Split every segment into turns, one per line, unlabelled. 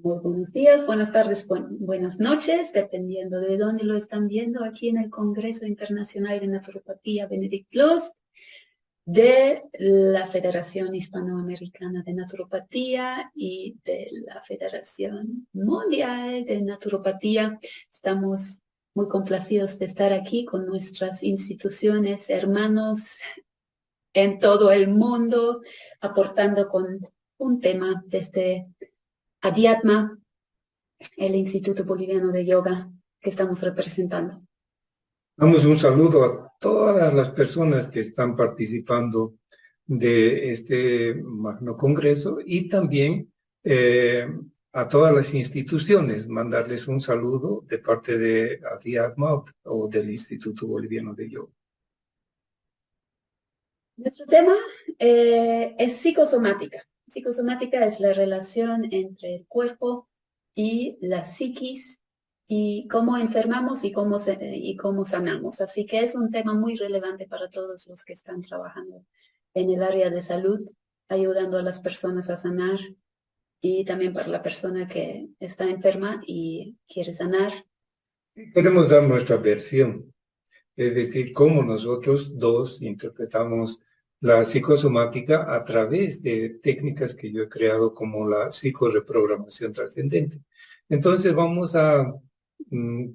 Muy buenos días, buenas tardes, buenas noches, dependiendo de dónde lo están viendo, aquí en el Congreso Internacional de Naturopatía Benedict Luz de la Federación Hispanoamericana de Naturopatía y de la Federación Mundial de Naturopatía. Estamos muy complacidos de estar aquí con nuestras instituciones, hermanos en todo el mundo, aportando con un tema desde Adhyatma, el Instituto Boliviano de Yoga que estamos representando.
Damos un saludo a todas las personas que están participando de este magno congreso y también a todas las instituciones, mandarles un saludo de parte de Adhyatma o del Instituto Boliviano de Yoga.
Nuestro tema es psicosomática. Psicosomática es la relación entre el cuerpo y la psiquis y cómo enfermamos y cómo sanamos. Así que es un tema muy relevante para todos los que están trabajando en el área de salud, ayudando a las personas a sanar y también para la persona que está enferma y quiere sanar.
Queremos dar nuestra versión, es decir, cómo nosotros dos interpretamos la psicosomática a través de técnicas que yo he creado como la psicoreprogramación trascendente. Entonces vamos a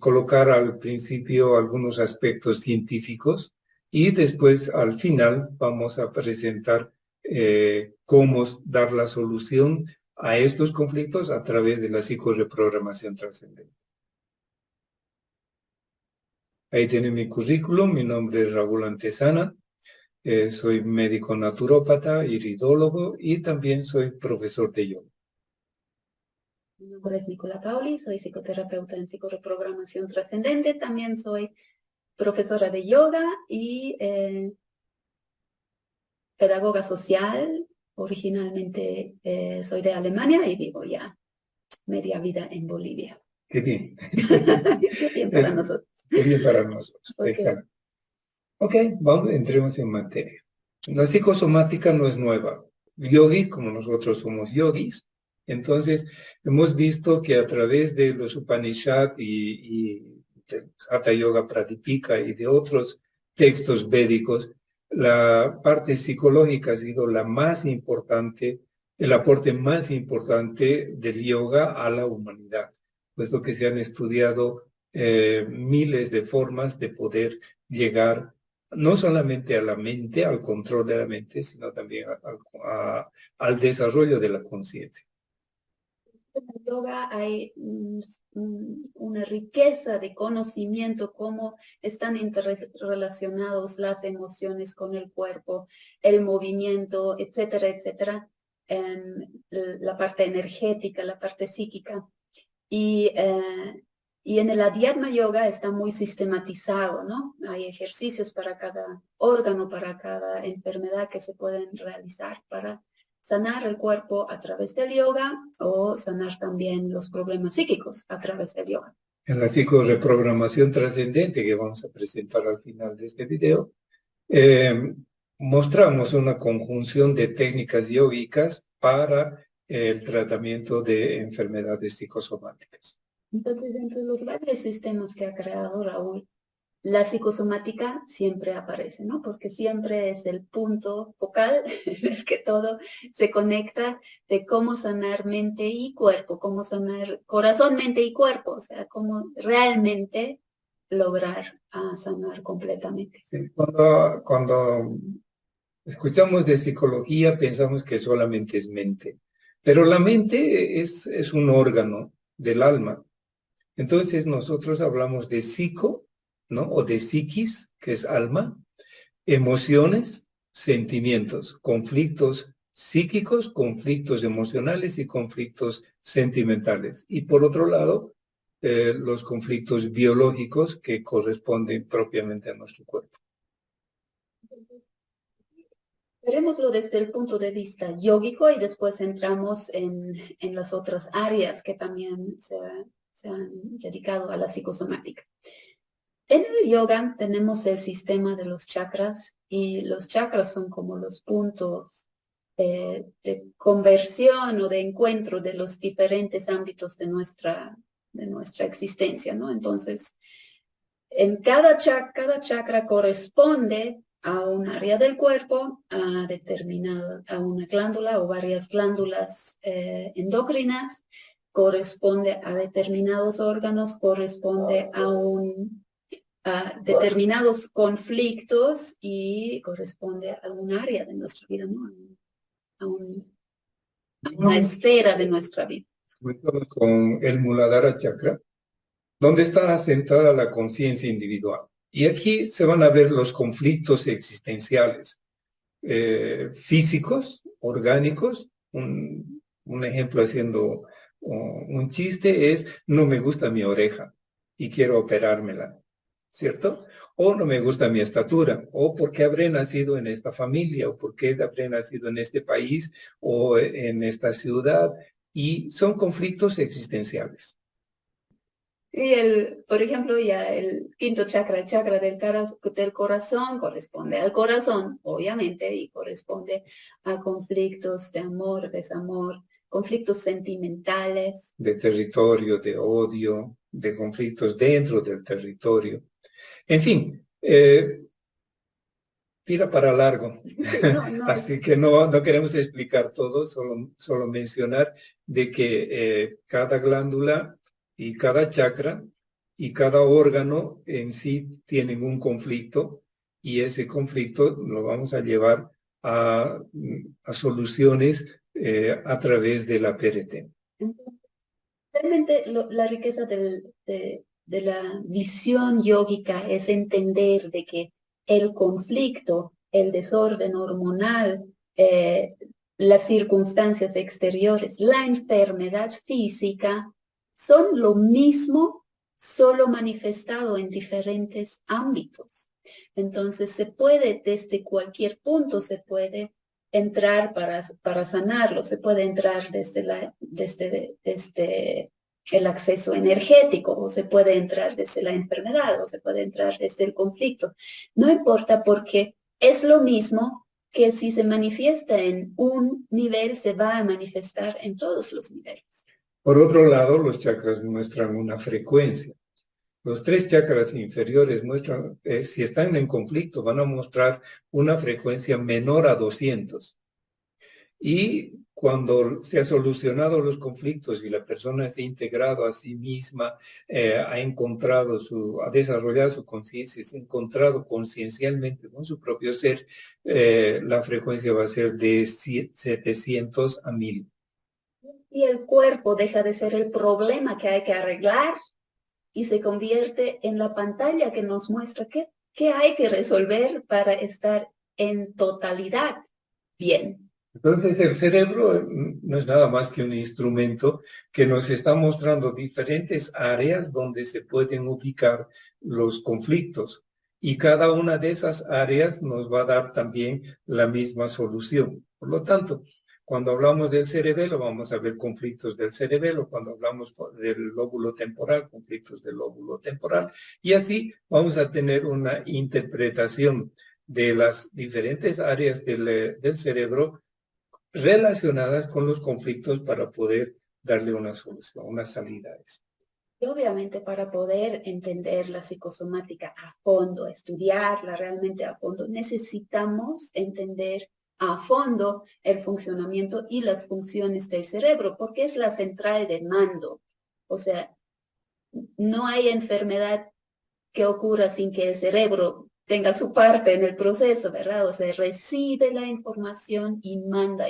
colocar al principio algunos aspectos científicos y después al final vamos a presentar cómo dar la solución a estos conflictos a través de la psicoreprogramación trascendente. Ahí tiene mi currículum, mi nombre es Raúl Antesana, soy médico naturópata, iridólogo y también soy profesor de yoga.
Mi nombre es Nicola Pauli, soy psicoterapeuta en psicoreprogramación trascendente, también soy profesora de yoga y pedagoga social. Originalmente soy de Alemania y vivo ya media vida en Bolivia.
Qué bien.
Qué bien para nosotros.
Qué bien para nosotros,
Okay.
exacto. Ok, entremos en materia. La psicosomática no es nueva. Yogis, como nosotros somos yogis, entonces hemos visto que a través de los Upanishad y de Hatha Yoga Pradipika y de otros textos védicos, la parte psicológica ha sido la más importante, el aporte más importante del yoga a la humanidad, puesto que se han estudiado miles de formas de poder llegar no solamente a la mente, al control de la mente, sino también al desarrollo de la conciencia.
En el yoga hay una riqueza de conocimiento, cómo están interrelacionados las emociones con el cuerpo, el movimiento, etcétera, etcétera, la parte energética, la parte psíquica. Y en el Adhyatma Yoga está muy sistematizado, ¿no? Hay ejercicios para cada órgano, para cada enfermedad que se pueden realizar para sanar el cuerpo a través del yoga o sanar también los problemas psíquicos a través del yoga.
En la psicoreprogramación trascendente que vamos a presentar al final de este video, mostramos una conjunción de técnicas yógicas para el tratamiento de enfermedades psicosomáticas.
Entonces, entre los varios sistemas que ha creado Raúl, la psicosomática siempre aparece, ¿no? Porque siempre es el punto focal en el que todo se conecta de cómo sanar mente y cuerpo, cómo sanar corazón, mente y cuerpo, o sea, cómo realmente lograr sanar completamente.
Sí, cuando escuchamos de psicología pensamos que solamente es mente, pero la mente es un órgano del alma. Entonces nosotros hablamos de psico, ¿no? O de psiquis, que es alma, emociones, sentimientos, conflictos psíquicos, conflictos emocionales y conflictos sentimentales. Y por otro lado, los conflictos biológicos que corresponden propiamente a nuestro cuerpo.
Veremoslo desde el punto de vista yógico y después entramos en las otras áreas que también se han dedicado a la psicosomática. En el yoga tenemos el sistema de los chakras y los chakras son como los puntos de conversión o de encuentro de los diferentes ámbitos de nuestra existencia, ¿no? Entonces, en cada chakra corresponde a un área del cuerpo, a una glándula o varias glándulas endocrinas, corresponde a determinados órganos, corresponde a determinados conflictos y corresponde a un área de nuestra vida, ¿no? A una esfera de nuestra vida.
Con el Muladhara Chakra, donde está asentada la conciencia individual. Y aquí se van a ver los conflictos existenciales, físicos, orgánicos. Un ejemplo haciendo un chiste es, no me gusta mi oreja y quiero operármela, ¿cierto? O no me gusta mi estatura, o porque habré nacido en esta familia, o porque habré nacido en este país, o en esta ciudad, y son conflictos existenciales.
Y por ejemplo, ya el quinto chakra, el chakra del corazón, corresponde al corazón, obviamente, y corresponde a conflictos de amor, desamor, conflictos sentimentales.
De territorio, de odio, de conflictos dentro del territorio. En fin, tira para largo. Así que no queremos explicar todo, solo mencionar de que cada glándula y cada chakra y cada órgano en sí tienen un conflicto y ese conflicto lo vamos a llevar a soluciones a través de la PRT.
Realmente la riqueza de la visión yógica es entender de que el conflicto, el desorden hormonal, las circunstancias exteriores, la enfermedad física, son lo mismo, solo manifestado en diferentes ámbitos. Entonces se puede, desde cualquier punto, se puede entrar para sanarlo, se puede entrar desde el acceso energético, o se puede entrar desde la enfermedad, o se puede entrar desde el conflicto. No importa, porque es lo mismo que si se manifiesta en un nivel, se va a manifestar en todos los niveles.
Por otro lado, los chakras muestran una frecuencia. Los 3 chakras inferiores muestran, si están en conflicto, van a mostrar una frecuencia menor a 200. Y cuando se han solucionado los conflictos y la persona se ha integrado a sí misma, ha desarrollado su conciencia, se ha encontrado conciencialmente con su propio ser, la frecuencia va a ser de 700 a 1000.
Y el cuerpo deja de ser el problema que hay que arreglar y se convierte en la pantalla que nos muestra qué hay que resolver para estar en totalidad bien.
Entonces el cerebro no es nada más que un instrumento que nos está mostrando diferentes áreas donde se pueden ubicar los conflictos. Y cada una de esas áreas nos va a dar también la misma solución. Por lo tanto, cuando hablamos del cerebelo, vamos a ver conflictos del cerebelo. Cuando hablamos del lóbulo temporal, conflictos del lóbulo temporal. Y así vamos a tener una interpretación de las diferentes áreas del cerebro relacionadas con los conflictos para poder darle una solución, una salida a eso.
Y obviamente, para poder entender la psicosomática a fondo, estudiarla realmente a fondo, necesitamos entender a fondo el funcionamiento y las funciones del cerebro, porque es la central de mando. O sea, no hay enfermedad que ocurra sin que el cerebro tenga su parte en el proceso, ¿verdad? O sea, recibe la información y manda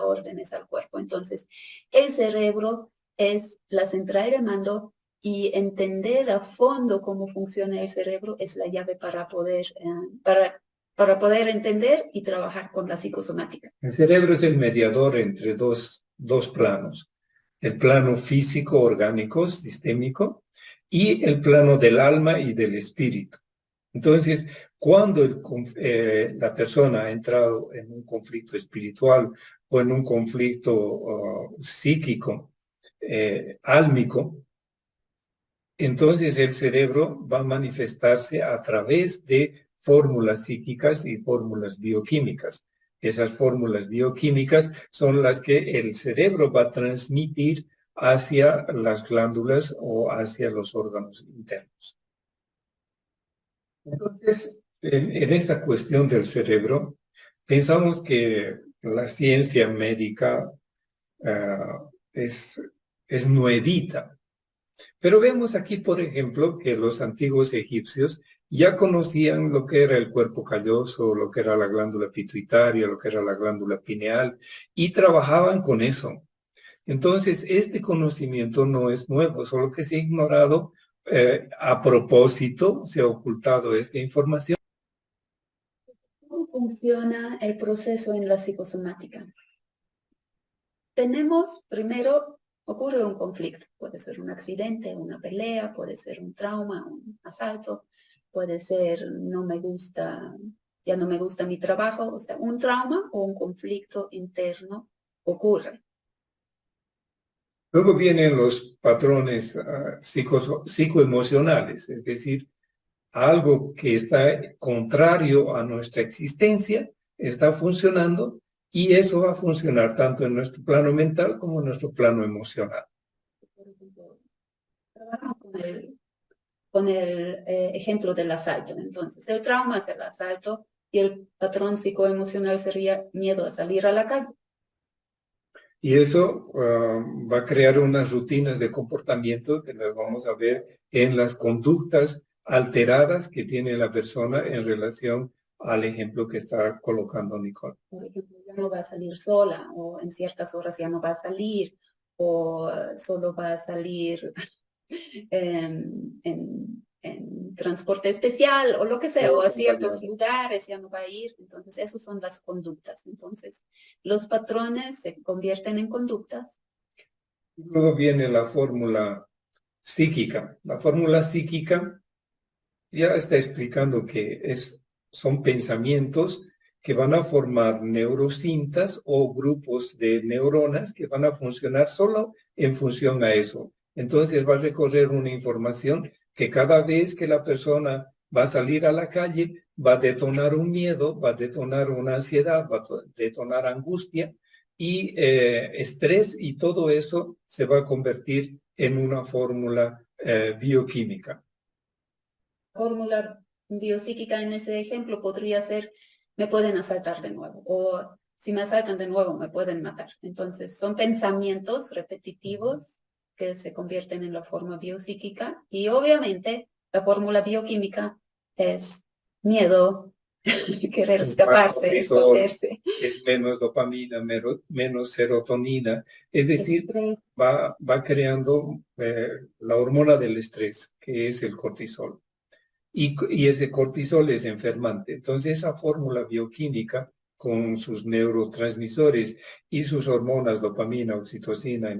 órdenes al cuerpo. Entonces, el cerebro es la central de mando, y entender a fondo cómo funciona el cerebro es la llave para poder entender y trabajar con la psicosomática.
El cerebro es el mediador entre dos planos. El plano físico, orgánico, sistémico, y el plano del alma y del espíritu. Entonces, cuando la persona ha entrado en un conflicto espiritual o en un conflicto psíquico, álmico, entonces el cerebro va a manifestarse a través de fórmulas psíquicas y fórmulas bioquímicas. esas fórmulas bioquímicas son las que el cerebro va a transmitir hacia las glándulas o hacia los órganos internos. Entonces, en esta cuestión del cerebro, pensamos que la ciencia médica es nuevita. Pero vemos aquí, por ejemplo, que los antiguos egipcios ya conocían lo que era el cuerpo calloso, lo que era la glándula pituitaria, lo que era la glándula pineal, y trabajaban con eso. Entonces, este conocimiento no es nuevo, solo que se ha ignorado a propósito, se ha ocultado esta información.
¿Cómo funciona el proceso en la psicosomática? Tenemos, primero, ocurre un conflicto. Puede ser un accidente, una pelea, puede ser un trauma, un asalto, puede ser ya no me gusta mi trabajo, o sea, un trauma o un conflicto interno ocurre.
Luego vienen los patrones psicoemocionales, es decir, algo que está contrario a nuestra existencia está funcionando y eso va a funcionar tanto en nuestro plano mental como en nuestro plano emocional.
Por ejemplo, trabajamos con el ejemplo del asalto. Entonces, el trauma es el asalto y el patrón psicoemocional sería miedo a salir a la calle.
Y eso va a crear unas rutinas de comportamiento que las vamos a ver en las conductas alteradas que tiene la persona en relación al ejemplo que está colocando Nicole.
Por ejemplo, ya no va a salir sola, o en ciertas horas ya no va a salir, o solo va a salir en transporte especial, o lo que sea, o a ciertos lugares ya no va a ir. Entonces, esas son las conductas. Entonces, los patrones se convierten en conductas.
Luego viene la fórmula psíquica. La fórmula psíquica ya está explicando que son pensamientos que van a formar neurocintas o grupos de neuronas que van a funcionar solo en función a eso. Entonces va a recorrer una información que cada vez que la persona va a salir a la calle, va a detonar un miedo, va a detonar una ansiedad, va a detonar angustia y estrés, y todo eso se va a convertir en una fórmula bioquímica.
Fórmula biopsíquica en ese ejemplo podría ser, me pueden asaltar de nuevo, o si me asaltan de nuevo me pueden matar. Entonces son pensamientos repetitivos que se convierten en la forma biopsíquica, y obviamente la fórmula bioquímica es miedo, querer escaparse, esconderse.
Es menos dopamina, menos serotonina, es decir, va creando la hormona del estrés, que es el cortisol. Y ese cortisol es enfermante. Entonces, esa fórmula bioquímica con sus neurotransmisores y sus hormonas, dopamina, oxitocina,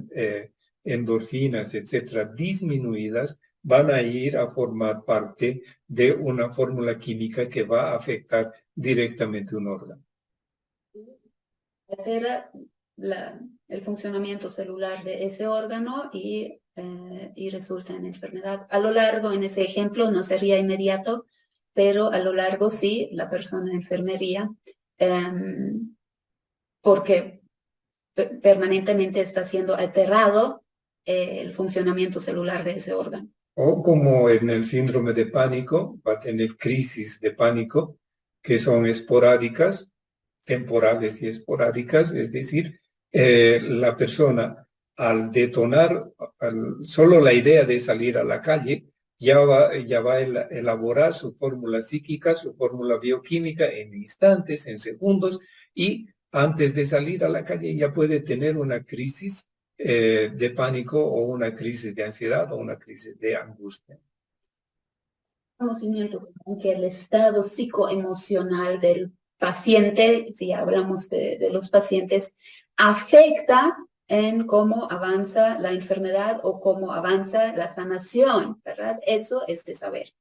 endorfinas, etcétera, disminuidas, van a ir a formar parte de una fórmula química que va a afectar directamente un órgano.
Altera el funcionamiento celular de ese órgano y resulta en enfermedad. A lo largo, en ese ejemplo, no sería inmediato, pero a lo largo sí, la persona enfermaría porque permanentemente está siendo alterado el funcionamiento celular de ese órgano.
O como en el síndrome de pánico, va a tener crisis de pánico que son esporádicas, temporales y esporádicas, es decir, la persona al detonar solo la idea de salir a la calle, ya va a elaborar su fórmula psíquica, su fórmula bioquímica en instantes, en segundos, y antes de salir a la calle ya puede tener una crisis de pánico o una crisis de ansiedad o una crisis de angustia.
Conocimiento que el estado psicoemocional del paciente, si hablamos de los pacientes, afecta en cómo avanza la enfermedad o cómo avanza la sanación, ¿verdad? Eso es de saber.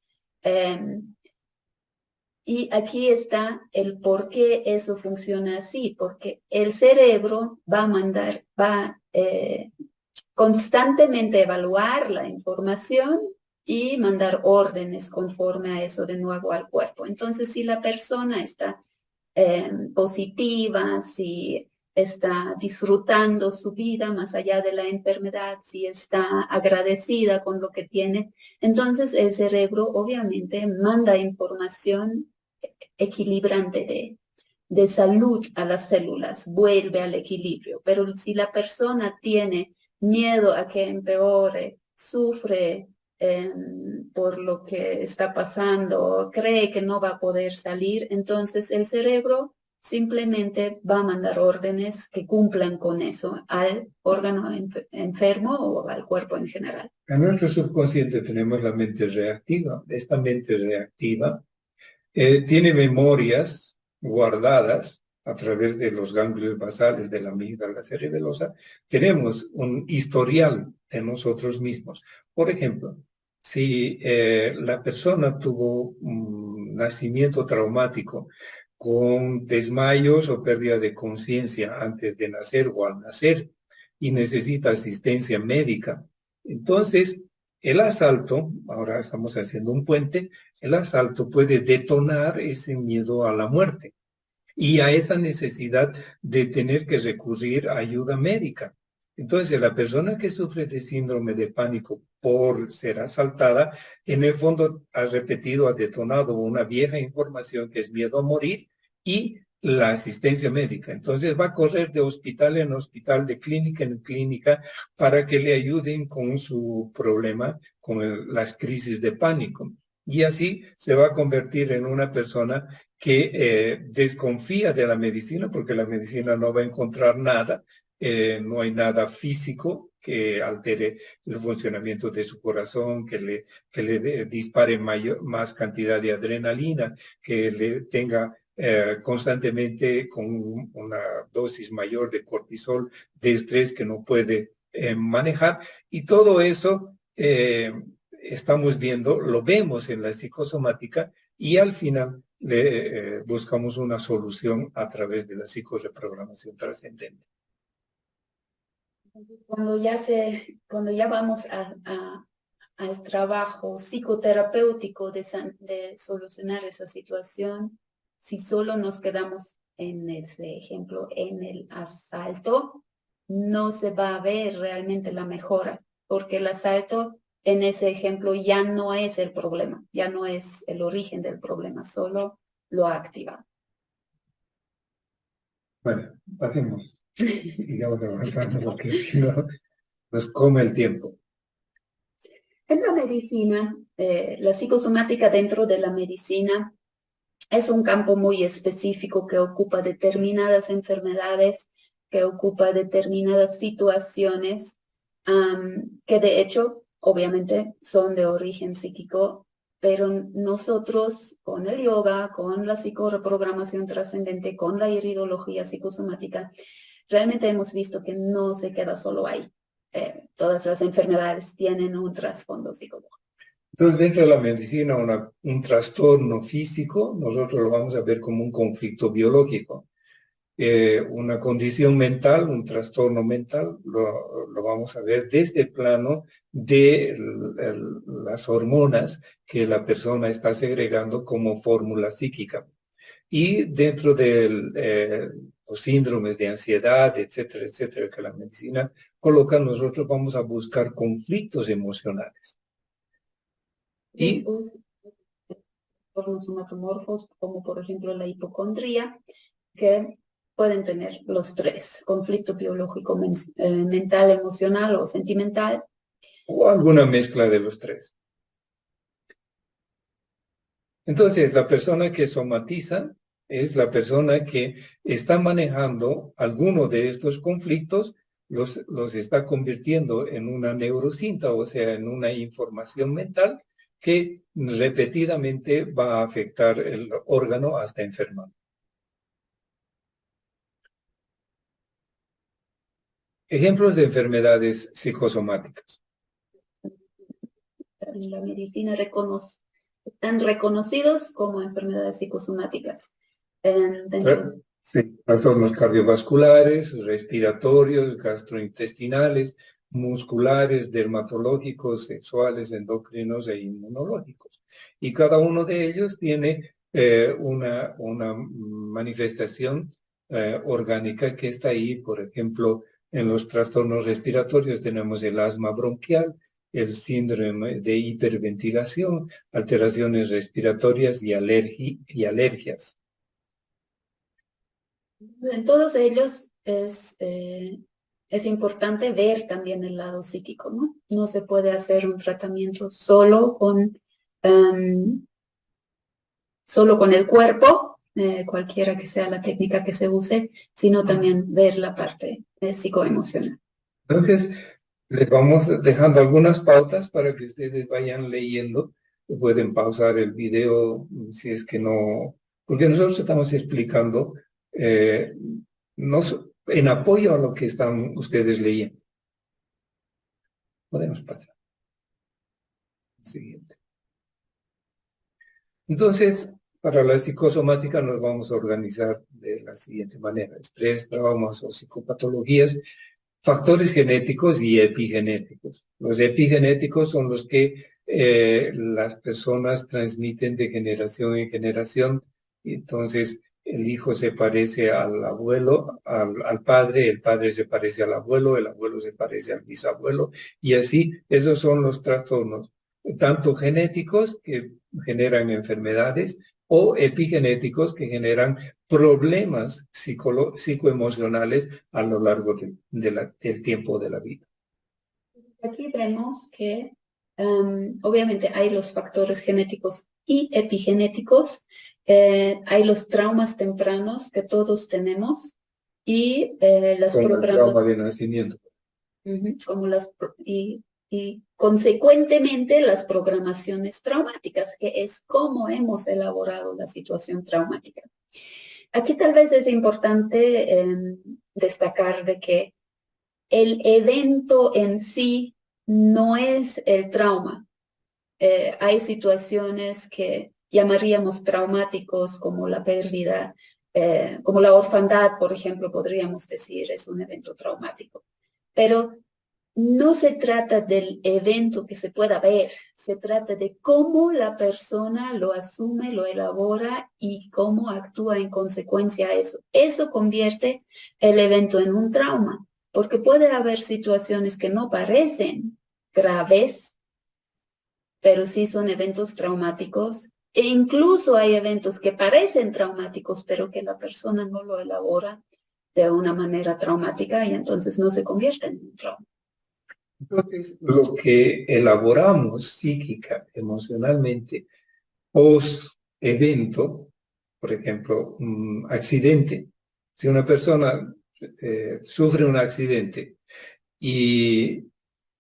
Y aquí está el por qué eso funciona así, porque el cerebro va a constantemente evaluar la información y mandar órdenes conforme a eso de nuevo al cuerpo. Entonces, si la persona está positiva, si está disfrutando su vida más allá de la enfermedad, si está agradecida con lo que tiene. Entonces el cerebro obviamente manda información equilibrante de salud a las células, vuelve al equilibrio. Pero si la persona tiene miedo a que empeore, sufre por lo que está pasando, cree que no va a poder salir, entonces el cerebro simplemente va a mandar órdenes que cumplan con eso al órgano enfermo o al cuerpo en general.
En nuestro subconsciente tenemos la mente reactiva. Esta mente reactiva tiene memorias guardadas a través de los ganglios basales de la amígdala cerebelosa. Tenemos un historial de nosotros mismos. Por ejemplo, si la persona tuvo un nacimiento traumático con desmayos o pérdida de conciencia antes de nacer o al nacer y necesita asistencia médica, entonces el asalto, ahora estamos haciendo un puente, el asalto puede detonar ese miedo a la muerte y a esa necesidad de tener que recurrir a ayuda médica. Entonces, la persona que sufre de síndrome de pánico por ser asaltada, en el fondo ha repetido, ha detonado una vieja información que es miedo a morir y la asistencia médica. Entonces va a correr de hospital en hospital, de clínica en clínica, para que le ayuden con su problema, con las crisis de pánico. Y así se va a convertir en una persona que desconfía de la medicina, porque la medicina no va a encontrar nada, no hay nada físico que altere el funcionamiento de su corazón, que le dispare más cantidad de adrenalina, que le tenga constantemente con una dosis mayor de cortisol, de estrés que no puede manejar. Y todo eso estamos viendo, lo vemos en la psicosomática y al final buscamos una solución a través de la psicoreprogramación trascendente.
Cuando ya vamos al trabajo psicoterapéutico de solucionar esa situación, si solo nos quedamos en ese ejemplo, en el asalto, no se va a ver realmente la mejora, porque el asalto en ese ejemplo ya no es el problema, ya no es el origen del problema, solo lo activa.
Bueno, pasemos. Sigamos avanzando porque si no, nos come el tiempo.
En la medicina, la psicosomática dentro de la medicina es un campo muy específico que ocupa determinadas enfermedades, que ocupa determinadas situaciones, que de hecho, obviamente, son de origen psíquico, pero nosotros con el yoga, con la psicoreprogramación trascendente, con la iridología psicosomática, realmente hemos visto que no se queda solo ahí. Todas las enfermedades tienen un trasfondo psicológico.
Entonces, dentro de la medicina, un trastorno físico, nosotros lo vamos a ver como un conflicto biológico. Una condición mental, un trastorno mental, lo vamos a ver desde el plano de las hormonas que la persona está segregando como fórmula psíquica. Y dentro de los síndromes de ansiedad, etcétera, etcétera, que la medicina coloca, nosotros vamos a buscar conflictos emocionales. Y
trastornos somatomorfos, como por ejemplo la hipocondría, que pueden tener los tres: conflicto biológico, mental, emocional o sentimental.
O alguna mezcla de los tres. Entonces, la persona que somatiza es la persona que está manejando alguno de estos conflictos, los está convirtiendo en una neurocinta, o sea, en una información mental que repetidamente va a afectar el órgano hasta enfermar. Ejemplos de enfermedades psicosomáticas.
En la medicina están reconocidos como enfermedades psicosomáticas.
Sí, trastornos cardiovasculares, respiratorios, gastrointestinales, musculares, dermatológicos, sexuales, endocrinos e inmunológicos. Y cada uno de ellos tiene una manifestación orgánica que está ahí. Por ejemplo, en los trastornos respiratorios tenemos el asma bronquial, el síndrome de hiperventilación, alteraciones respiratorias y alergias.
En todos ellos es importante ver también el lado psíquico, ¿no? No se puede hacer un tratamiento solo con el cuerpo, cualquiera que sea la técnica que se use, sino también ver la parte psicoemocional.
Entonces, les vamos dejando algunas pautas para que ustedes vayan leyendo. Pueden pausar el video si es que no, porque nosotros estamos explicando en apoyo a lo que están ustedes leyendo. Podemos pasar. Siguiente. Entonces, para la psicosomática nos vamos a organizar de la siguiente manera: estrés, traumas o psicopatologías, factores genéticos y epigenéticos. Los epigenéticos son los que las personas transmiten de generación en generación. Entonces, el hijo se parece al abuelo, al padre, el padre se parece al abuelo, el abuelo se parece al bisabuelo, y así. Esos son los trastornos, tanto genéticos, que generan enfermedades, o epigenéticos, que generan problemas psicoemocionales a lo largo del tiempo de la vida.
Aquí vemos que obviamente hay los factores genéticos y epigenéticos, hay los traumas tempranos que todos tenemos y las
Como el trauma de nacimiento.
Como y consecuentemente las programaciones traumáticas, que es cómo hemos elaborado la situación traumática. Aquí tal vez es importante destacar de que el evento en sí no es el trauma. Hay situaciones que llamaríamos traumáticos, como la pérdida, como la orfandad, por ejemplo, podríamos decir, es un evento traumático. Pero no se trata del evento que se pueda ver, se trata de cómo la persona lo asume, lo elabora y cómo actúa en consecuencia a eso. Eso convierte el evento en un trauma, porque puede haber situaciones que no parecen graves, pero sí son eventos traumáticos. E incluso hay eventos que parecen traumáticos, pero que la persona no lo elabora de una manera traumática y entonces no se convierte en un trauma.
Entonces, lo que elaboramos psíquica, emocionalmente, post-evento, por ejemplo, un accidente. Si una persona sufre un accidente y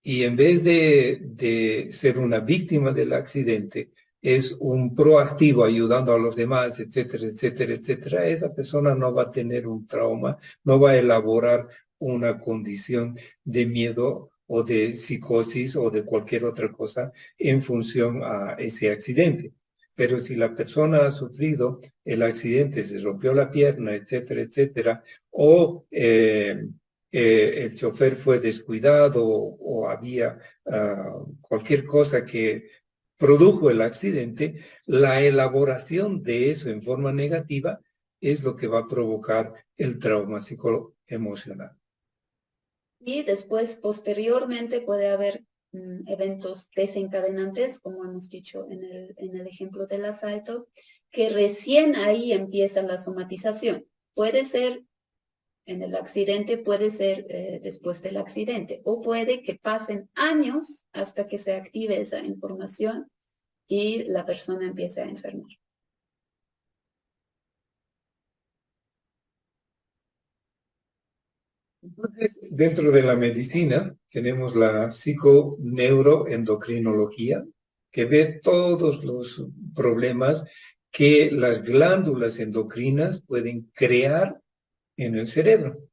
en vez de ser una víctima del accidente, es un proactivo ayudando a los demás, etcétera, etcétera, etcétera, esa persona no va a tener un trauma, no va a elaborar una condición de miedo o de psicosis o de cualquier otra cosa en función a ese accidente. Pero si la persona ha sufrido el accidente, se rompió la pierna, etcétera, etcétera, o el chofer fue descuidado o había cualquier cosa que produjo el accidente, la elaboración de eso en forma negativa es lo que va a provocar el trauma psicoemocional.
Y después, posteriormente, puede haber eventos desencadenantes, como hemos dicho en el ejemplo del asalto, que recién ahí empieza la somatización. Puede ser en el accidente, puede ser después del accidente, o puede que pasen años hasta que se active esa información y la persona empiece a enfermar.
Entonces, dentro de la medicina tenemos la psiconeuroendocrinología, que ve todos los problemas que las glándulas endocrinas pueden crear en el cerebro.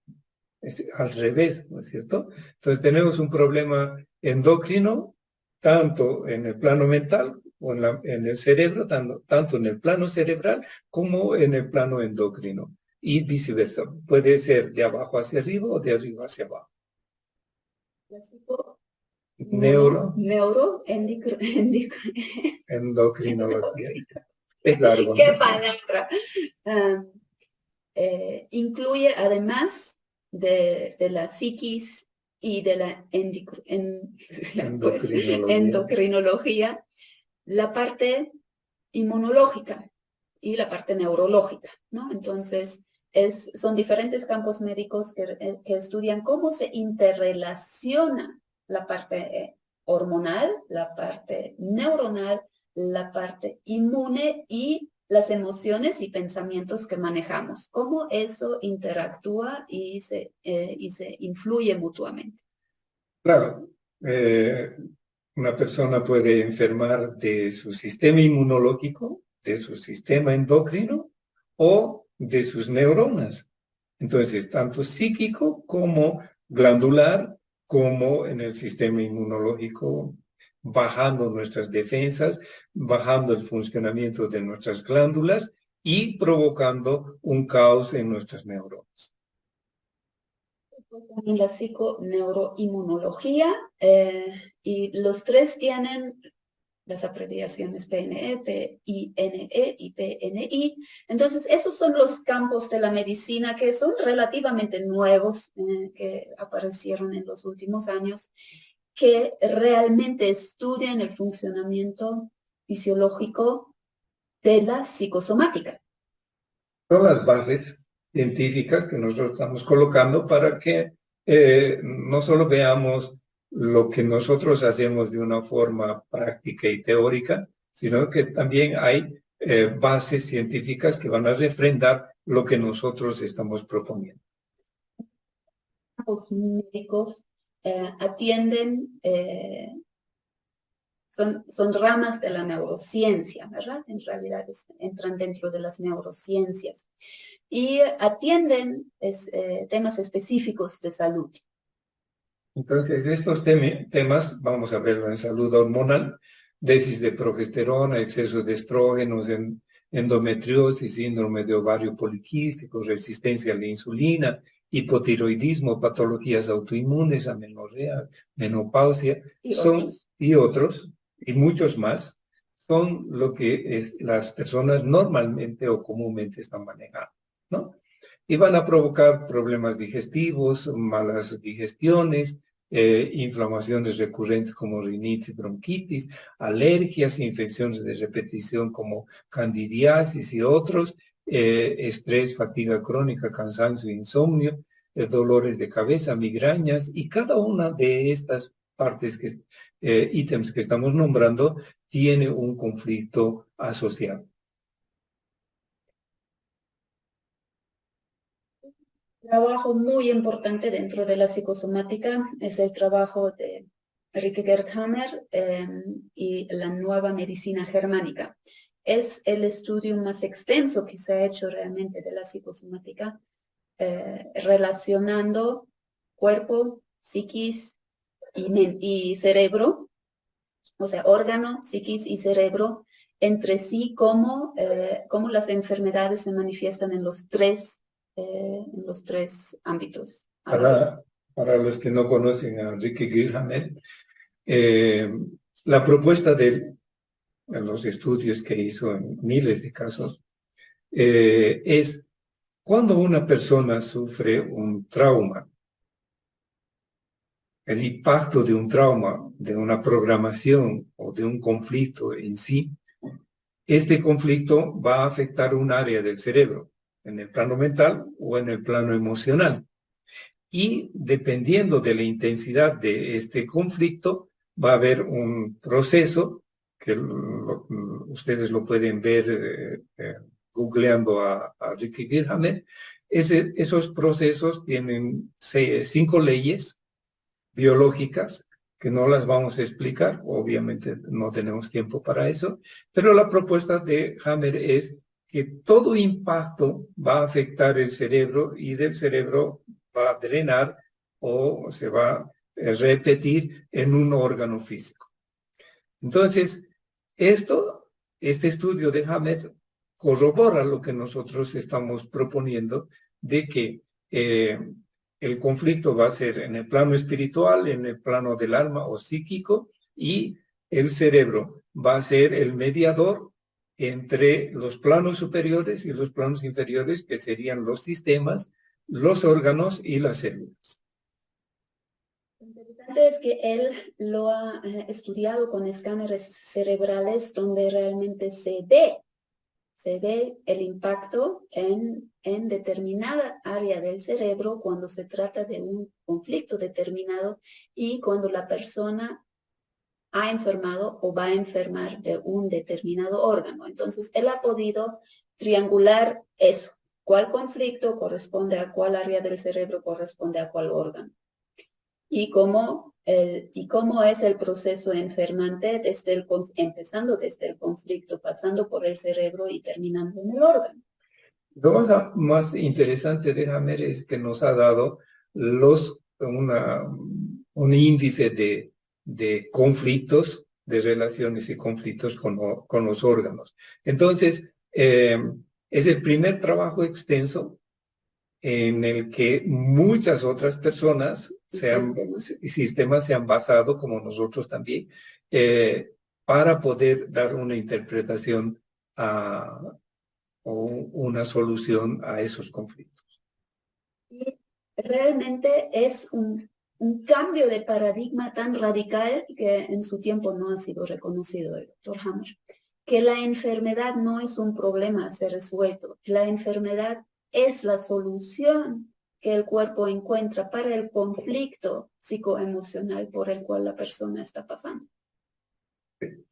Es al revés, ¿no es cierto? Entonces tenemos un problema endocrino, tanto en el plano mental o en el cerebro, tanto en el plano cerebral como en el plano endocrino. Y viceversa. Puede ser de abajo hacia arriba o de arriba hacia abajo. Endocrinología. Es largo,
¡Qué
¿no?
palabra! Ah, incluye, además de la psiquis y de la pues,
Endocrinología.
endocrinología, la parte inmunológica y la parte neurológica, ¿no? Entonces, son diferentes campos médicos que estudian cómo se interrelaciona la parte hormonal, la parte neuronal, la parte inmune y las emociones y pensamientos que manejamos, cómo eso interactúa y se influye mutuamente.
Claro, una persona puede enfermar de su sistema inmunológico, de su sistema endocrino o de sus neuronas. Entonces, tanto psíquico como glandular, como en el sistema inmunológico, bajando nuestras defensas, bajando el funcionamiento de nuestras glándulas y provocando un caos en nuestras neuronas.
También la psiconeuroinmunología, y los tres tienen las abreviaciones PNE, PINE y PNI. Entonces, esos son los campos de la medicina que son relativamente nuevos, que aparecieron en los últimos años, que realmente estudian el funcionamiento fisiológico de la psicosomática.
Son las bases científicas que nosotros estamos colocando para que no solo veamos lo que nosotros hacemos de una forma práctica y teórica, sino que también hay bases científicas que van a refrendar lo que nosotros estamos proponiendo.
Los médicos atienden, son ramas de la neurociencia, ¿verdad? En realidad entran dentro de las neurociencias y atienden temas específicos de salud.
Entonces, estos temas, vamos a verlo en salud hormonal, déficit de progesterona, exceso de estrógenos, endometriosis, síndrome de ovario poliquístico, resistencia a la insulina, hipotiroidismo, patologías autoinmunes, amenorrea, menopausia, y otros, y muchos más, son lo que las personas normalmente o comúnmente están manejando, ¿no? Y van a provocar problemas digestivos, malas digestiones, inflamaciones recurrentes como rinitis, bronquitis, alergias, infecciones de repetición como candidiasis y otros, estrés, fatiga crónica, cansancio, insomnio, dolores de cabeza, migrañas, y cada una de estas partes, ítems que estamos nombrando, tiene un conflicto asociado.
Trabajo muy importante dentro de la psicosomática es el trabajo de Rike Gerthammer y la nueva medicina germánica. Es el estudio más extenso que se ha hecho realmente de la psicosomática, relacionando cuerpo, psiquis y cerebro, o sea, órgano, psiquis y cerebro, entre sí, cómo las enfermedades se manifiestan en los tres ámbitos.
Para los que no conocen a Rike Gerthammer, la propuesta de los estudios que hizo en miles de casos es cuando una persona sufre un trauma, el impacto de un trauma, de una programación o de un conflicto en sí, este conflicto va a afectar un área del cerebro, en el plano mental o en el plano emocional. Y dependiendo de la intensidad de este conflicto, va a haber un proceso que ustedes lo pueden ver googleando a Rike Gerthammer. Esos procesos tienen 5 leyes biológicas que no las vamos a explicar, obviamente no tenemos tiempo para eso, pero la propuesta de Hammer es que todo impacto va a afectar el cerebro y del cerebro va a drenar o se va a repetir en un órgano físico. Entonces, este estudio de Hammer corrobora lo que nosotros estamos proponiendo de que el conflicto va a ser en el plano espiritual, en el plano del alma o psíquico, y el cerebro va a ser el mediador entre los planos superiores y los planos inferiores, que serían los sistemas, los órganos y las células.
Lo interesante es que él lo ha estudiado con escáneres cerebrales donde realmente se ve el impacto en determinada área del cerebro cuando se trata de un conflicto determinado y cuando la persona ha enfermado o va a enfermar de un determinado órgano. Entonces, él ha podido triangular eso. ¿Cuál conflicto corresponde a cuál área del cerebro corresponde a cuál órgano? Y cómo es el proceso enfermante empezando desde el conflicto, pasando por el cerebro y terminando en el órgano.
Lo más interesante de Hammer es que nos ha dado un índice de conflictos, de relaciones y conflictos con los órganos. Entonces, es el primer trabajo extenso en el que muchas otras personas sistemas se han basado, como nosotros también, para poder dar una interpretación o una solución a esos conflictos.
Y realmente es un cambio de paradigma tan radical que en su tiempo no ha sido reconocido el doctor Hammer, que la enfermedad no es un problema a ser resuelto, la enfermedad es la solución que el cuerpo encuentra para el conflicto psicoemocional por el cual la persona está pasando.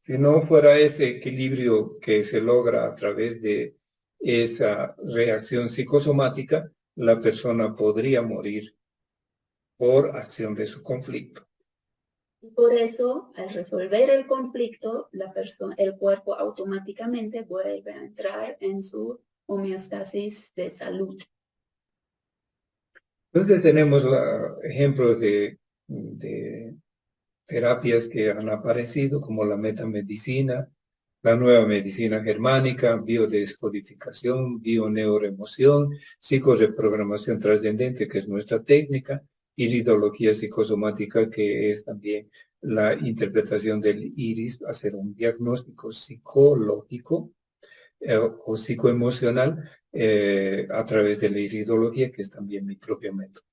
Si no fuera ese equilibrio que se logra a través de esa reacción psicosomática, la persona podría morir por acción de su conflicto.
Y por eso, al resolver el conflicto, el cuerpo automáticamente vuelve a entrar en su homeostasis de salud.
Entonces tenemos ejemplos de terapias que han aparecido, como la metamedicina, la nueva medicina germánica, biodescodificación, bioneuroemoción, psicoreprogramación trascendente, que es nuestra técnica, iridología psicosomática, que es también la interpretación del iris, hacer un diagnóstico psicológico o psicoemocional a través de la iridología, que es también mi propio método.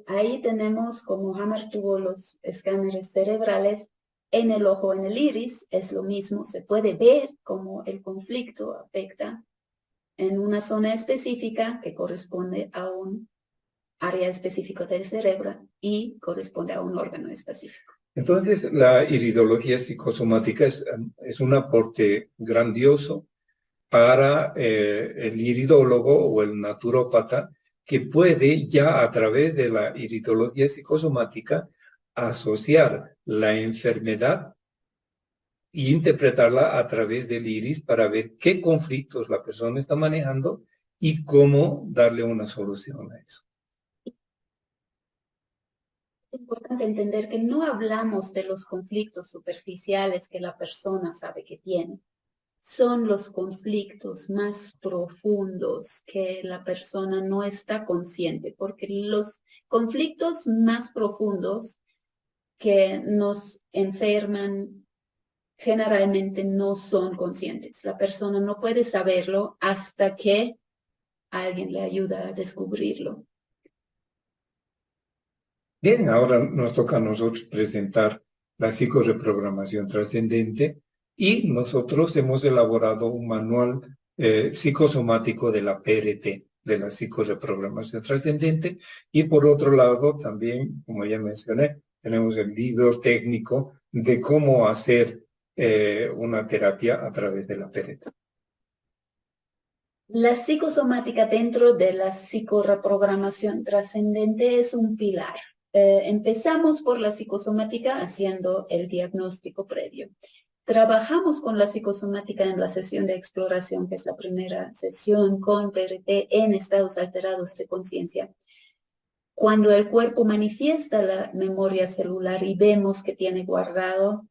Ahí tenemos, como Hammer tuvo los escáneres cerebrales, en el ojo, en el iris, es lo mismo, se puede ver cómo el conflicto afecta en una zona específica que corresponde a un área específica del cerebro y corresponde a un órgano específico.
Entonces, la iridología psicosomática es un aporte grandioso para el iridólogo o el naturópata, que puede ya a través de la iridología psicosomática asociar la enfermedad e interpretarla a través del iris para ver qué conflictos la persona está manejando y cómo darle una solución a eso.
Es importante entender que no hablamos de los conflictos superficiales que la persona sabe que tiene. Son los conflictos más profundos que la persona no está consciente, porque los conflictos más profundos que nos enferman generalmente no son conscientes. La persona no puede saberlo hasta que alguien le ayuda a descubrirlo.
Bien, ahora nos toca a nosotros presentar la psicoreprogramación trascendente y nosotros hemos elaborado un manual psicosomático de la PRT, de la psicoreprogramación trascendente, y por otro lado también, como ya mencioné, tenemos el libro técnico de cómo hacer una terapia a través de la PRT.
La psicosomática dentro de la psicoreprogramación trascendente es un pilar. Empezamos por la psicosomática haciendo el diagnóstico previo. Trabajamos con la psicosomática en la sesión de exploración, que es la primera sesión con PRT en estados alterados de conciencia. Cuando el cuerpo manifiesta la memoria celular y vemos que tiene guardado,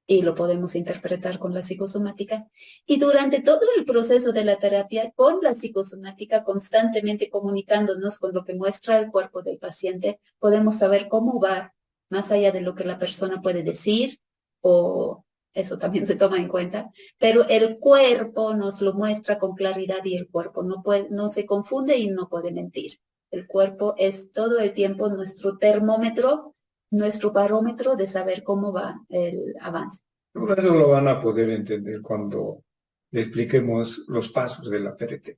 y lo podemos interpretar con la psicosomática, y durante todo el proceso de la terapia con la psicosomática, constantemente comunicándonos con lo que muestra el cuerpo del paciente, podemos saber cómo va, más allá de lo que la persona puede decir o eso también se toma en cuenta, pero el cuerpo nos lo muestra con claridad y el cuerpo no se confunde y no puede mentir. El cuerpo es todo el tiempo nuestro termómetro, nuestro barómetro de saber cómo va el avance.
Eso lo van a poder entender cuando le expliquemos los pasos de la PRT.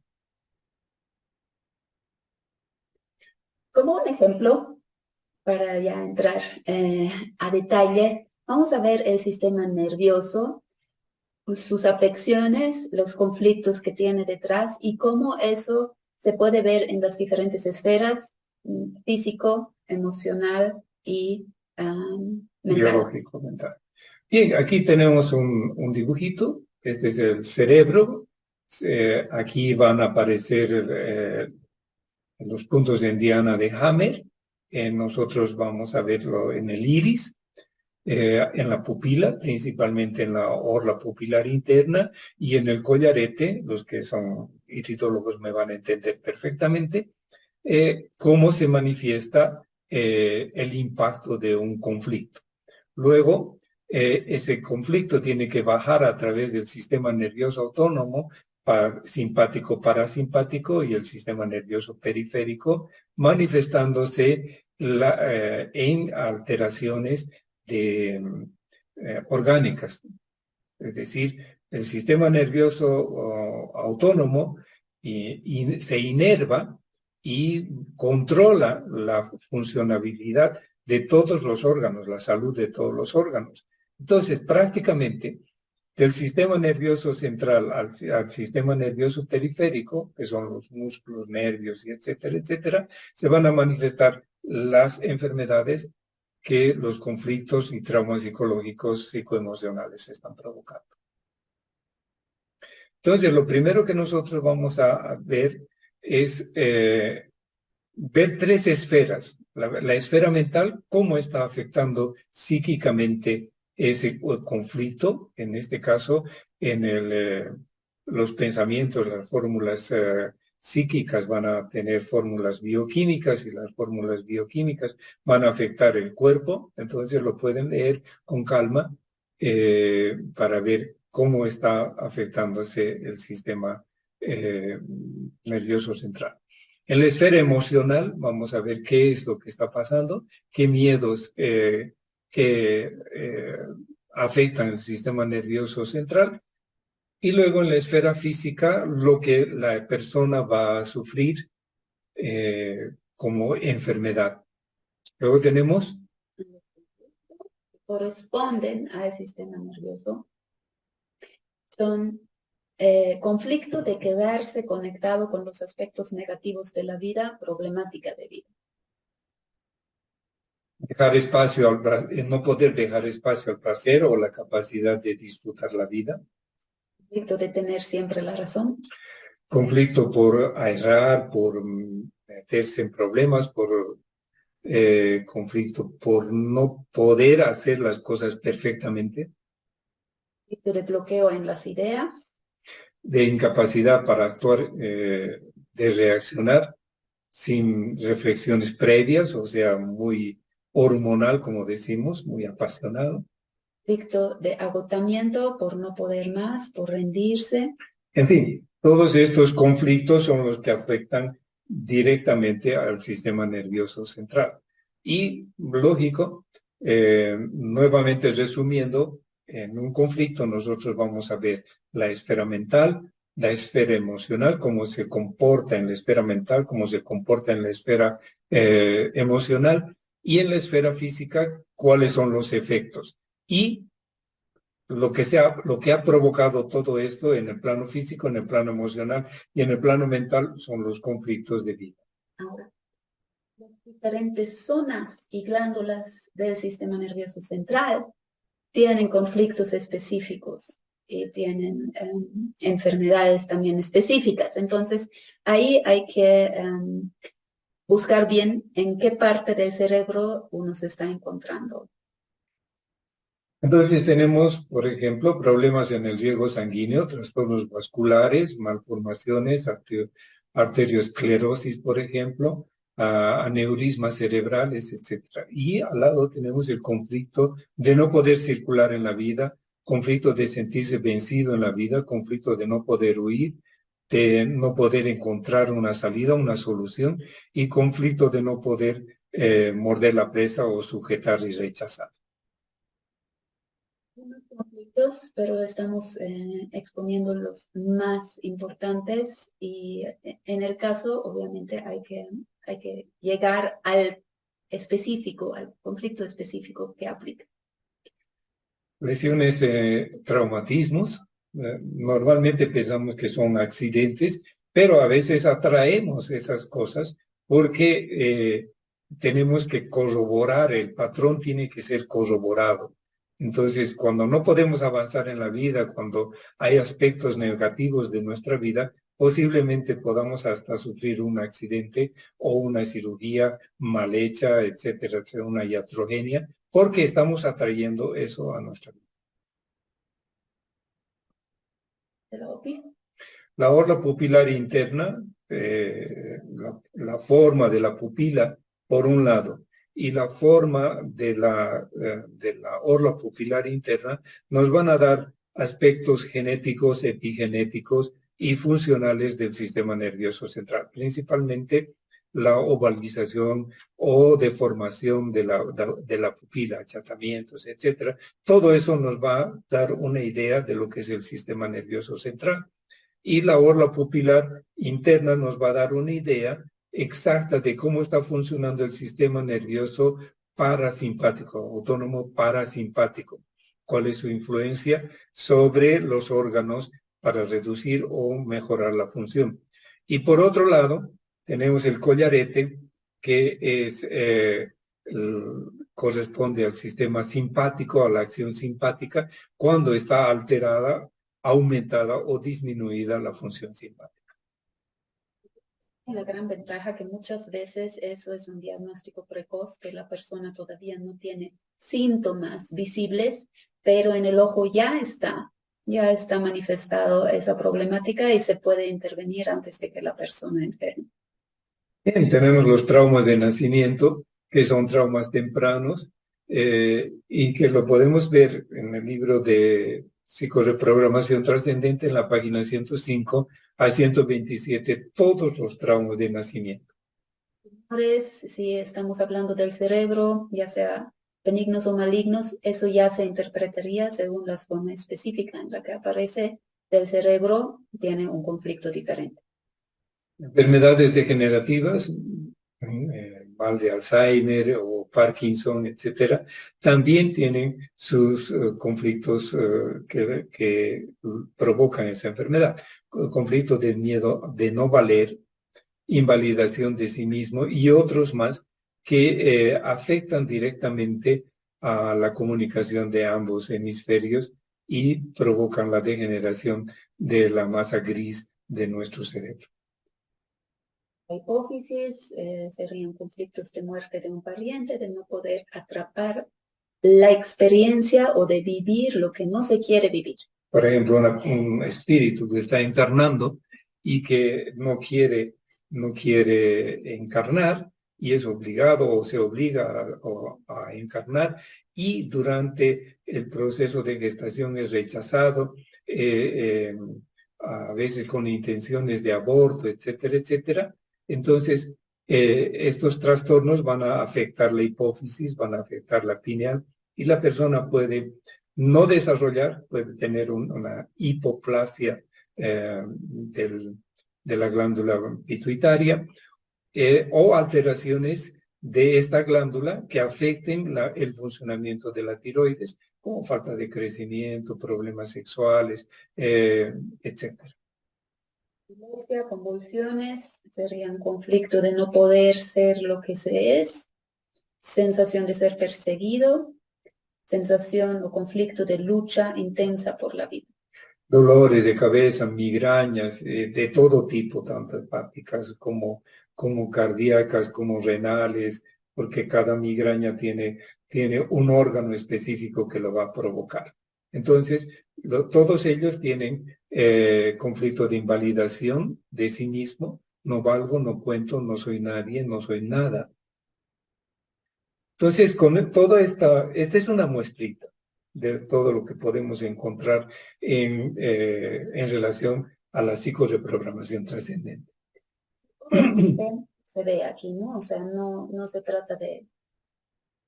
Como un ejemplo, para ya entrar a detalle, vamos a ver el sistema nervioso, sus afecciones, los conflictos que tiene detrás y cómo eso se puede ver en las diferentes esferas, físico, emocional y mental.
Biológico, mental. Bien, aquí tenemos un dibujito. Este es el cerebro. Aquí van a aparecer los puntos de Indiana de Hammer. Nosotros vamos a verlo en el iris, en la pupila, principalmente en la orla pupilar interna, y en el collarete. Los que son iridólogos me van a entender perfectamente cómo se manifiesta el impacto de un conflicto. Luego, ese conflicto tiene que bajar a través del sistema nervioso autónomo, simpático, parasimpático y el sistema nervioso periférico, manifestándose en alteraciones orgánicas. Es decir, el sistema nervioso autónomo se inerva y controla la funcionabilidad de todos los órganos, la salud de todos los órganos. Entonces, prácticamente, del sistema nervioso central al sistema nervioso periférico, que son los músculos, nervios, y etcétera, etcétera, se van a manifestar las enfermedades que los conflictos y traumas psicológicos, psicoemocionales están provocando. Entonces, lo primero que nosotros vamos a ver es ver tres esferas. La esfera mental, cómo está afectando psíquicamente ese conflicto, en este caso, en los pensamientos, las fórmulas psíquicas van a tener fórmulas bioquímicas y las fórmulas bioquímicas van a afectar el cuerpo. Entonces lo pueden leer con calma para ver cómo está afectándose el sistema nervioso central. En la esfera emocional vamos a ver qué es lo que está pasando, qué miedos afectan el sistema nervioso central. Y luego en la esfera física, lo que la persona va a sufrir como enfermedad. Luego tenemos...
Corresponden al sistema nervioso. Son conflicto de quedarse conectado con los aspectos negativos de la vida, problemática de vida.
Dejar espacio no poder dejar espacio al placer o la capacidad de disfrutar la vida.
Conflicto de tener siempre la razón.
Conflicto por errar, por meterse en problemas, por conflicto por no poder hacer las cosas perfectamente.
Conflicto de bloqueo en las ideas.
De incapacidad para actuar, de reaccionar sin reflexiones previas, o sea, muy hormonal, como decimos, muy apasionado.
Conflicto de agotamiento por no poder más, por rendirse.
En fin, todos estos conflictos son los que afectan directamente al sistema nervioso central. Y, lógico, nuevamente resumiendo, en un conflicto nosotros vamos a ver la esfera mental, la esfera emocional, cómo se comporta en la esfera mental, cómo se comporta en la esfera emocional, y en la esfera física, cuáles son los efectos. Y lo que ha provocado todo esto en el plano físico, en el plano emocional y en el plano mental son los conflictos de vida.
Ahora, las diferentes zonas y glándulas del sistema nervioso central tienen conflictos específicos y tienen enfermedades también específicas. Entonces, ahí hay que buscar bien en qué parte del cerebro uno se está encontrando.
Entonces tenemos, por ejemplo, problemas en el riego sanguíneo, trastornos vasculares, malformaciones, arteriosclerosis, por ejemplo, aneurismas cerebrales, etc. Y al lado tenemos el conflicto de no poder circular en la vida, conflicto de sentirse vencido en la vida, conflicto de no poder huir, de no poder encontrar una salida, una solución, y conflicto de no poder morder la presa o sujetar y rechazar.
Unos conflictos, pero estamos exponiendo los más importantes y en el caso, obviamente, hay que llegar al específico, al conflicto específico que aplica.
Lesiones, traumatismos, normalmente pensamos que son accidentes, pero a veces atraemos esas cosas porque tenemos que corroborar, el patrón tiene que ser corroborado. Entonces, cuando no podemos avanzar en la vida, cuando hay aspectos negativos de nuestra vida, posiblemente podamos hasta sufrir un accidente o una cirugía mal hecha, etcétera, etcétera, una iatrogenia, porque estamos atrayendo eso a nuestra vida. La orla pupilar interna, la forma de la pupila, por un lado, y la forma de la orla pupilar interna nos van a dar aspectos genéticos, epigenéticos y funcionales del sistema nervioso central, principalmente la ovalización o deformación de la pupila, achatamientos, etcétera. Todo eso nos va a dar una idea de lo que es el sistema nervioso central. Y la orla pupilar interna nos va a dar una idea exacta de cómo está funcionando el sistema nervioso parasimpático, autónomo parasimpático. Cuál es su influencia sobre los órganos para reducir o mejorar la función. Y por otro lado, tenemos el collarete, que es, corresponde al sistema simpático, a la acción simpática, cuando está alterada, aumentada o disminuida la función simpática.
La gran ventaja que muchas veces eso es un diagnóstico precoz, que la persona todavía no tiene síntomas visibles, pero en el ojo ya está manifestado esa problemática y se puede intervenir antes de que la persona enferme.
Bien, tenemos los traumas de nacimiento, que son traumas tempranos, y que lo podemos ver en el libro de Psicoreprogramación Trascendente en la página 105 a 127, todos los traumas de nacimiento.
Si estamos hablando del cerebro, ya sea benignos o malignos, eso ya se interpretaría según la forma específica en la que aparece del cerebro, tiene un conflicto diferente.
Enfermedades degenerativas, mal de Alzheimer o Parkinson, etcétera, también tienen sus conflictos que provocan esa enfermedad. Conflicto de miedo de no valer, invalidación de sí mismo y otros más que afectan directamente a la comunicación de ambos hemisferios y provocan la degeneración de la masa gris de nuestro cerebro.
La hipófisis serían conflictos de muerte de un pariente, de no poder atrapar la experiencia o de vivir lo que no se quiere vivir.
Por ejemplo, un espíritu que está encarnando y que no quiere encarnar y es obligado o se obliga a encarnar, y durante el proceso de gestación es rechazado, a veces con intenciones de aborto, etcétera, etcétera. Entonces, estos trastornos van a afectar la hipófisis, van a afectar la pineal, y la persona puede no desarrollar, puede tener una hipoplasia de la glándula pituitaria o alteraciones de esta glándula que afecten el funcionamiento de la tiroides, como falta de crecimiento, problemas sexuales, etcétera.
Epilepsia, convulsiones, serían conflicto de no poder ser lo que se es, sensación de ser perseguido, sensación o conflicto de lucha intensa por la vida.
Dolores de cabeza, migrañas, de todo tipo, tanto hepáticas como cardíacas, como renales, porque cada migraña tiene un órgano específico que lo va a provocar. Entonces, todos ellos tienen conflicto de invalidación de sí mismo. No valgo, no cuento, no soy nadie, no soy nada. Entonces, con toda esta es una muestrita. de todo lo que podemos encontrar en relación a la psicoreprogramación trascendente.
Obviamente se ve aquí, ¿no? O sea, no se trata de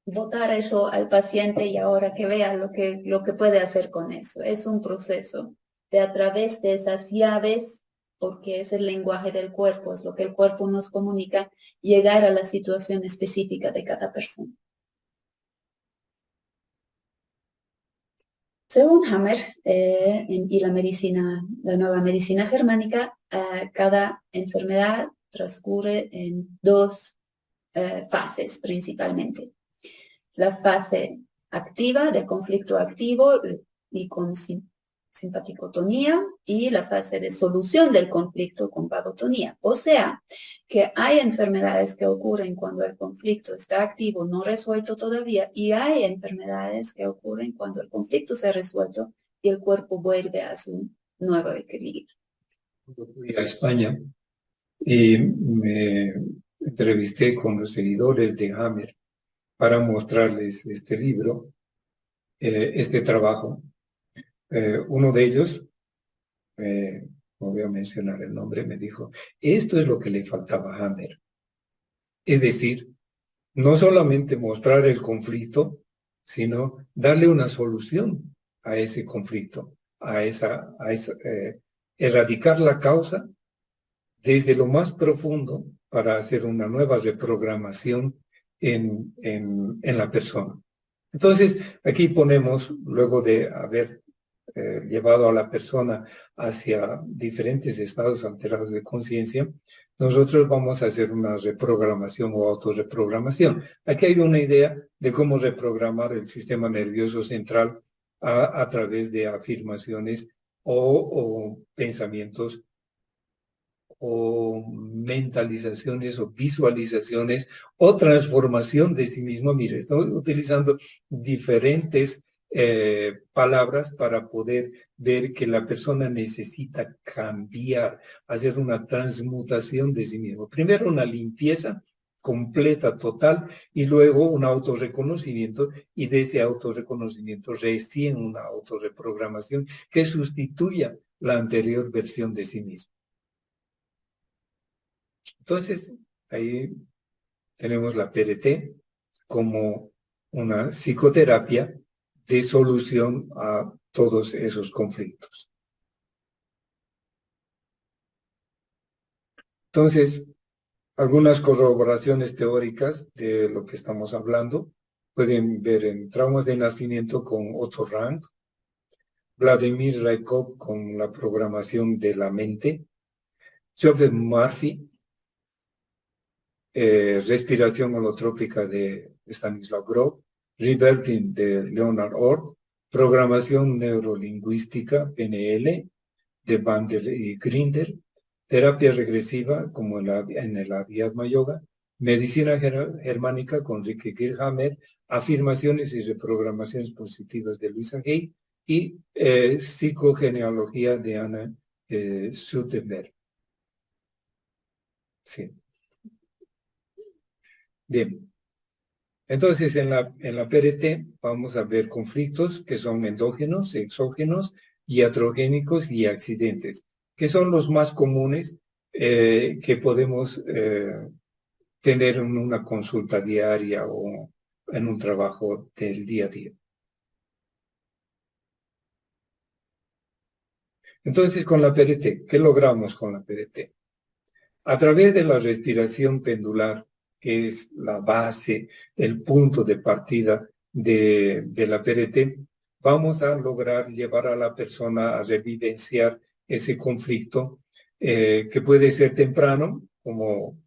botar eso al paciente y ahora que vea lo que puede hacer con eso. Es un proceso de a través de esas llaves, porque es el lenguaje del cuerpo, es lo que el cuerpo nos comunica, llegar a la situación específica de cada persona. Según Hammer y la nueva medicina germánica, cada enfermedad transcurre en dos fases principalmente. La fase activa, de conflicto activo y con simpaticotonía, y la fase de solución del conflicto con vagotonía. O sea, que hay enfermedades que ocurren cuando el conflicto está activo, no resuelto todavía, y hay enfermedades que ocurren cuando el conflicto se ha resuelto y el cuerpo vuelve a su nuevo equilibrio.
Fui a España y me entrevisté con los seguidores de Hammer para mostrarles este libro, este trabajo. Uno de ellos, no voy a mencionar el nombre, me dijo, esto es lo que le faltaba a Hammer. Es decir, no solamente mostrar el conflicto, sino darle una solución a ese conflicto, erradicar la causa desde lo más profundo para hacer una nueva reprogramación en la persona. Entonces, aquí ponemos, luego de haber llevado a la persona hacia diferentes estados alterados de conciencia, nosotros vamos a hacer una reprogramación o autorreprogramación. Aquí hay una idea de cómo reprogramar el sistema nervioso central a través de afirmaciones o pensamientos o mentalizaciones o visualizaciones o transformación de sí mismo. Mire, estoy utilizando diferentes palabras para poder ver que la persona necesita cambiar, hacer una transmutación de sí mismo. Primero una limpieza completa, total, y luego un autorreconocimiento, y de ese autorreconocimiento recién una autorreprogramación que sustituya la anterior versión de sí mismo. Entonces, ahí tenemos la PRT como una psicoterapia de solución a todos esos conflictos. Entonces, algunas corroboraciones teóricas de lo que estamos hablando pueden ver en Traumas de Nacimiento con Otto Rank, Vladimir Raikov con la programación de la mente, Joseph Murphy, Respiración holotrópica de Stanislav Grof, Rebuilding de Leonard Orr, Programación neurolingüística, PNL, de Bandler y Grinder, Terapia regresiva, como en el Adhyatma Yoga, Medicina germánica con Ricky Kirchhammer, Afirmaciones y reprogramaciones positivas de Luisa Hay y Psicogenealogía de Anna Schuttenberg. Sí. Bien. Entonces, en la PRT vamos a ver conflictos que son endógenos, exógenos, iatrogénicos y accidentes, que son los más comunes que podemos tener en una consulta diaria o en un trabajo del día a día. Entonces, con la PRT, ¿qué logramos con la PRT? A través de la respiración pendular, que es la base, el punto de partida de la PRT, vamos a lograr llevar a la persona a revivenciar ese conflicto que puede ser temprano, como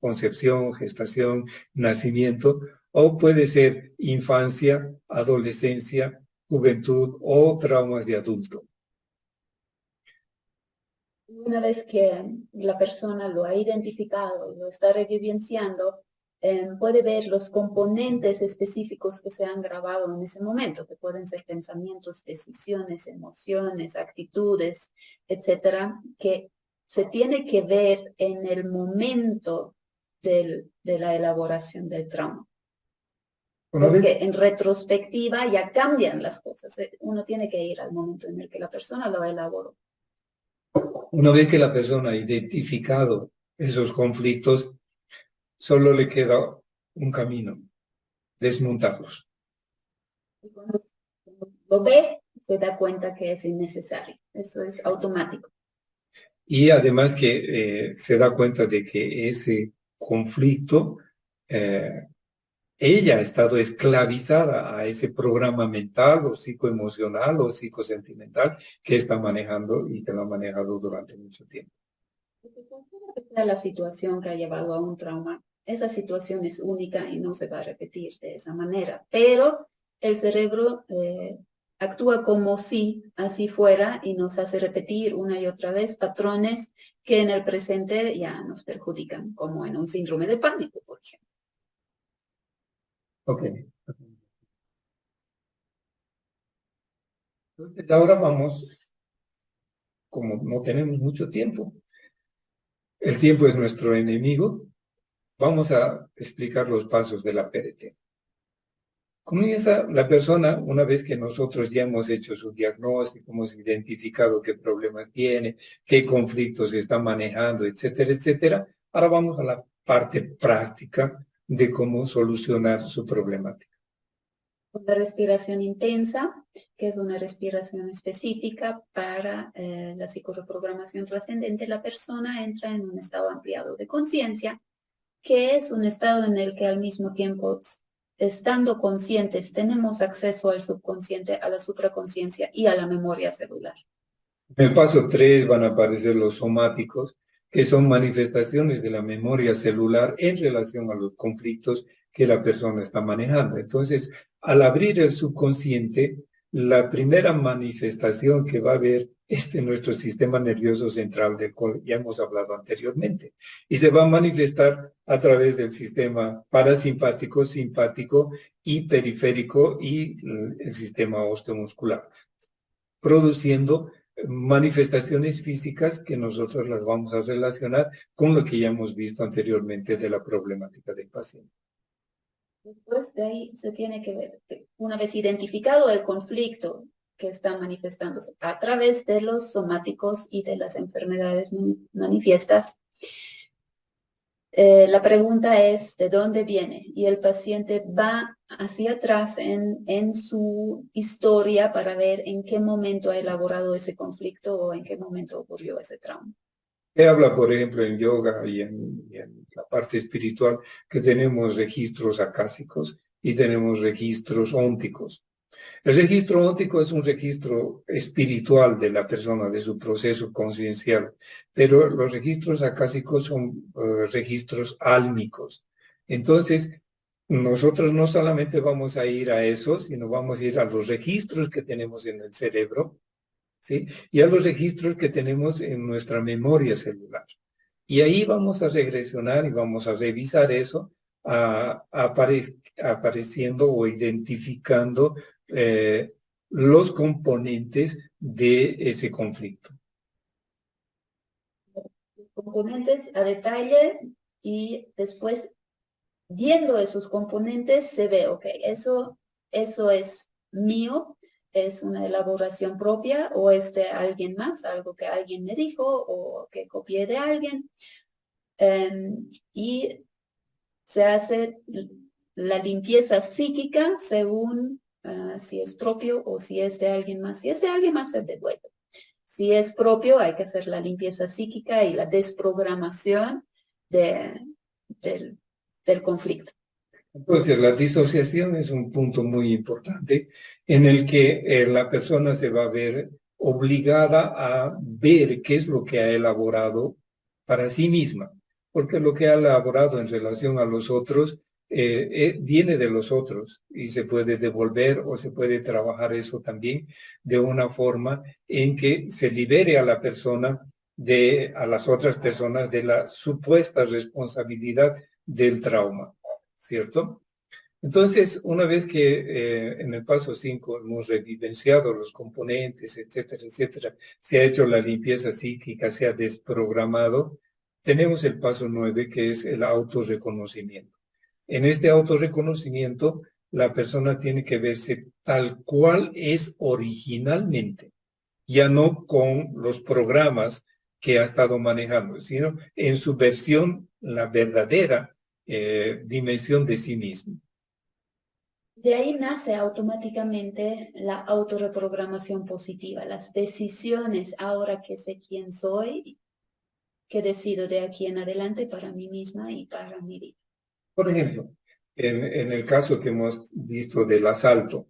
concepción, gestación, nacimiento, o puede ser infancia, adolescencia, juventud o traumas de adulto.
Una vez que la persona lo ha identificado y lo está revivenciando, puede ver los componentes específicos que se han grabado en ese momento, que pueden ser pensamientos, decisiones, emociones, actitudes, etcétera, que se tiene que ver en el momento de la elaboración del trauma.
Una vez,
porque en retrospectiva ya cambian las cosas. Uno tiene que ir al momento en el que la persona lo elaboró.
una vez que la persona ha identificado esos conflictos, solo le queda un camino, desmontarlos.
Y cuando lo ve, se da cuenta que es innecesario. Eso es automático.
Y además que se da cuenta de que ese conflicto, ella ha estado esclavizada a ese programa mental o psicoemocional o psicosentimental que está manejando y que lo ha manejado durante mucho tiempo.
Cualquiera que sea la situación que ha llevado a un trauma, esa situación es única y no se va a repetir de esa manera. Pero el cerebro actúa como si así fuera y nos hace repetir una y otra vez patrones que en el presente ya nos perjudican, como en un síndrome de pánico, por ejemplo.
Ok. Entonces ahora vamos, como no tenemos mucho tiempo, el tiempo es nuestro enemigo, vamos a explicar los pasos de la PRT. Comienza la persona, una vez que nosotros ya hemos hecho su diagnóstico, hemos identificado qué problemas tiene, qué conflictos está manejando, etcétera, etcétera. Ahora vamos a la parte práctica de cómo solucionar su problemática.
Una respiración intensa, que es una respiración específica para la psicoreprogramación trascendente, la persona entra en un estado ampliado de conciencia, que es un estado en el que al mismo tiempo, estando conscientes, tenemos acceso al subconsciente, a la supraconsciencia y a la memoria celular.
En el paso 3 van a aparecer los somáticos, que son manifestaciones de la memoria celular en relación a los conflictos que la persona está manejando. Entonces, al abrir el subconsciente, la primera manifestación que va a haber es de nuestro sistema nervioso central, del cual ya hemos hablado anteriormente, y se va a manifestar a través del sistema parasimpático, simpático y periférico y el sistema osteomuscular, produciendo manifestaciones físicas que nosotros las vamos a relacionar con lo que ya hemos visto anteriormente de la problemática del paciente.
Después de ahí se tiene que ver, una vez identificado el conflicto que está manifestándose a través de los somáticos y de las enfermedades manifiestas, la pregunta es ¿de dónde viene? Y el paciente va hacia atrás en su historia para ver en qué momento ha elaborado ese conflicto o en qué momento ocurrió ese trauma.
Se habla, por ejemplo, en yoga y en la parte espiritual que tenemos registros acásicos y tenemos registros ónticos. El registro óntico es un registro espiritual de la persona, de su proceso conciencial, pero los registros acásicos son registros álmicos. Entonces, nosotros no solamente vamos a ir a eso, sino vamos a ir a los registros que tenemos en el cerebro, ¿sí? Y a los registros que tenemos en nuestra memoria celular. Y ahí vamos a regresionar y vamos a revisar eso, apareciendo o identificando los componentes de ese conflicto.
Los componentes a detalle y después viendo esos componentes se ve, ok, eso es mío, es una elaboración propia o es de alguien más, algo que alguien me dijo o que copié de alguien. Y se hace la limpieza psíquica según si es propio o si es de alguien más. Si es de alguien más, se devuelve. Si es propio, hay que hacer la limpieza psíquica y la desprogramación del conflicto.
Entonces, la disociación es un punto muy importante en el que la persona se va a ver obligada a ver qué es lo que ha elaborado para sí misma, porque lo que ha elaborado en relación a los otros viene de los otros y se puede devolver o se puede trabajar eso también de una forma en que se libere a la persona a las otras personas de la supuesta responsabilidad del trauma. ¿Cierto? Entonces, una vez que en el paso 5 hemos revivenciado los componentes, etcétera, etcétera, se ha hecho la limpieza psíquica, se ha desprogramado, tenemos el paso 9 que es el autorreconocimiento. En este autorreconocimiento, la persona tiene que verse tal cual es originalmente, ya no con los programas que ha estado manejando, sino en su versión, la verdadera dimensión de sí mismo.
De ahí nace automáticamente la autorreprogramación positiva, las decisiones, ahora que sé quién soy, que decido de aquí en adelante para mí misma y para mi vida.
Por ejemplo, en el caso que hemos visto del asalto,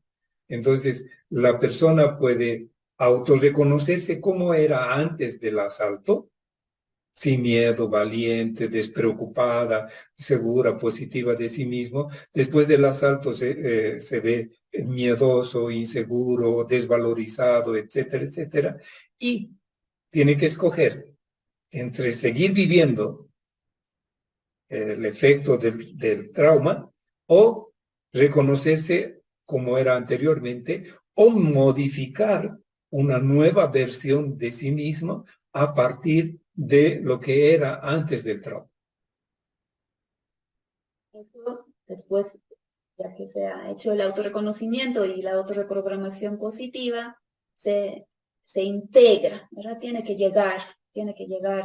entonces la persona puede autorreconocerse cómo era antes del asalto, sin miedo, valiente, despreocupada, segura, positiva de sí mismo. Después del asalto se ve miedoso, inseguro, desvalorizado, etcétera, etcétera. Y tiene que escoger entre seguir viviendo el efecto del trauma o reconocerse como era anteriormente o modificar una nueva versión de sí mismo a partir de lo que era antes del trauma.
Después, ya que se ha hecho el autorreconocimiento y la autorreprogramación positiva, se integra, ¿verdad? Tiene que llegar